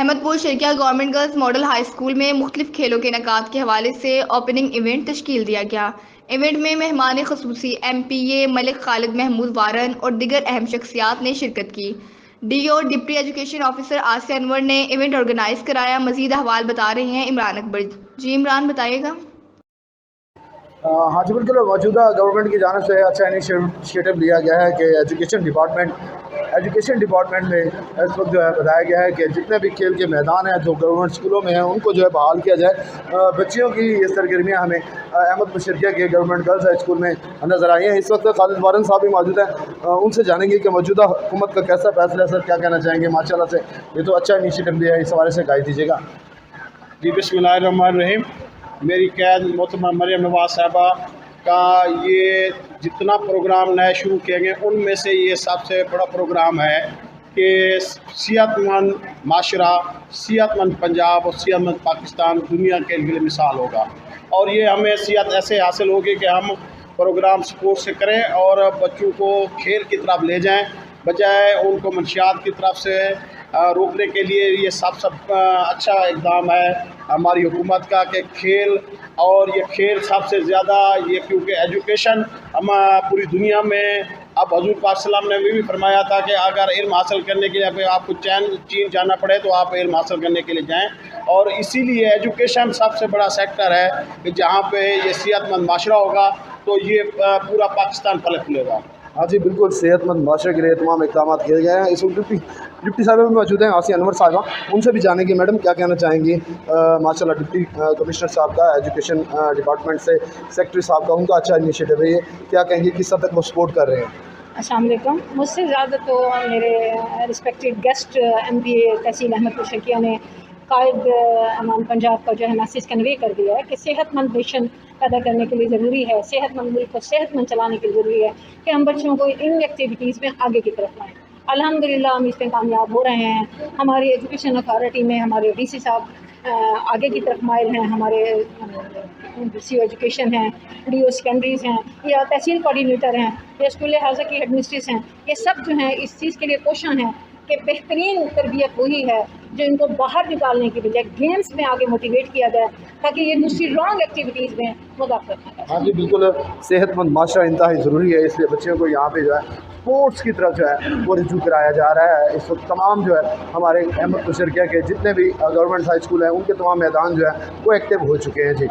احمد پور Sharqia government girls model high school میں مختلف کھیلوں کے انعقاد کے حوالے سے اوپننگ ایونٹ تشکیل دیا گیا۔ ایونٹ میں مہمان خصوصی ایم پی اے ملک خالد محمود وارن اور دیگر اہم شخصیات نے شرکت کی۔ ڈی اور ڈپٹی ایجوکیشن آفیسر آسیہ انور نے ایونٹ آرگنائز کرایا۔ مزید احوال بتا رہے ہیں عمران اکبر۔ جی عمران بتائیے گا۔ ہاں جی بالکل، موجودہ گورنمنٹ کی جانب سے اچھا انیشیٹو لیا گیا ہے کہ ایجوکیشن ڈپارٹمنٹ میں اس وقت جو ہے بتایا گیا ہے کہ جتنے بھی کھیل کے میدان ہیں جو گورنمنٹ اسکولوں میں ہیں ان کو جو ہے بحال کیا جائے۔ بچیوں کی یہ سرگرمیاں ہمیں احمد پور شرکیہ کے گورنمنٹ گرلز ہائی اسکول میں نظر آئی ہیں۔ اس وقت خالد وارن صاحب بھی موجود ہیں، ان سے جانیں گے کہ موجودہ حکومت کا کیسا فیصلہ ہے، سر کیا کہنا چاہیں گے؟ ماشاء اللہ سے یہ تو اچھا انیشیٹو لیا ہے، اس حوالے سے گائیڈ دیجیے گا۔ جی بسم اللہ الرحمن الرحیم۔ میری قید محترمہ مریم نواز صاحبہ کا یہ جتنا پروگرام نئے شروع کیے گئے ان میں سے یہ سب سے بڑا پروگرام ہے کہ صحت مند معاشرہ، صحت مند پنجاب اور صحت مند پاکستان دنیا کے لیے مثال ہوگا۔ اور یہ ہمیں صحت ایسے حاصل ہوگی کہ ہم پروگرام سپورٹ سے کریں اور بچوں کو کھیل کی طرف لے جائیں بجائے ان کو منشیات کی طرف سے روکنے کے لیے۔ یہ سب اچھا اقدام ہے ہماری حکومت کا کہ کھیل، اور یہ کھیل سب سے زیادہ یہ کیونکہ ایجوکیشن ہم پوری دنیا میں، اب حضور پاک صلی اللہ علیہ وسلم نے بھی فرمایا تھا کہ اگر علم حاصل کرنے کے لیے آپ کو چین جانا پڑے تو آپ علم حاصل کرنے کے لیے جائیں، اور اسی لیے ایجوکیشن سب سے بڑا سیکٹر ہے کہ جہاں پہ یہ صحت مند معاشرہ ہوگا تو یہ پورا پاکستان پھل پھولے گا۔ ہاں جی بالکل، صحت مند معاشرے کے لیے تمام اقدامات کیے گئے ہیں۔ اس وقت ڈپٹی صاحبہ بھی موجود ہیں، آسیہ انور صاحبہ، ان سے بھی جانیں گے میڈم کیا کہنا چاہیں گی۔ ماشاء اللہ ڈپٹی کمشنر صاحب کا ایجوکیشن ڈپارٹمنٹ سے سیکٹری صاحب کا ان کا اچھا انیشیٹو ہے، یہ کیا کہیں گے، کس حد تک وہ سپورٹ کر رہے ہیں؟ السلام علیکم۔ مجھ سے زیادہ تو میرے رسپیکٹڈ گیسٹ ایم پی اے تحصیل احمد پور شرکیہ نے قائد امان پنجاب کا جو ہے میسیج کنوے کر دیا ہے کہ صحت مند نیشن پیدا کرنے کے لیے ضروری ہے، صحت مند ملک کو صحت مند چلانے کے لیے ضروری ہے کہ ہم بچوں کو ان ایکٹیویٹیز میں آگے کی طرف لائیں۔ الحمدللہ ہم اس میں کامیاب ہو رہے ہیں۔ ہماری ایجوکیشن اتھارٹی میں ہمارے ڈی سی صاحب آگے کی طرف مائل ہیں، ہمارے ڈی سی ایجوکیشن ہیں، ڈی او سیکنڈریز ہیں، یا تحصیل کوآرڈینیٹر ہیں، یا اسکول حاضر کی ہیڈ مسٹریس ہیں، یہ سب جو ہیں اس چیز کے لیے کوشاں ہیں کہ بہترین تربیت وہی ہے جو ان کو باہر نکالنے کی بجائے گیمز میں آگے موٹیویٹ کیا جائے تاکہ یہ دوسری رانگ ایکٹیویٹیز میں مداخلت نہ کریں۔ ہاں جی بالکل، صحت مند معاشرہ انتہائی ضروری ہے، اس لیے بچوں کو یہاں پہ جو ہے اسپورٹس کی طرف جو ہے وہ رجوع کرایا جا رہا ہے۔ اس وقت تمام جو ہے ہمارے احمد پور شرکیہ کے جتنے بھی گورنمنٹ ہائی اسکول ہیں ان کے تمام میدان جو ہے وہ ایکٹیو ہو چکے ہیں۔ جی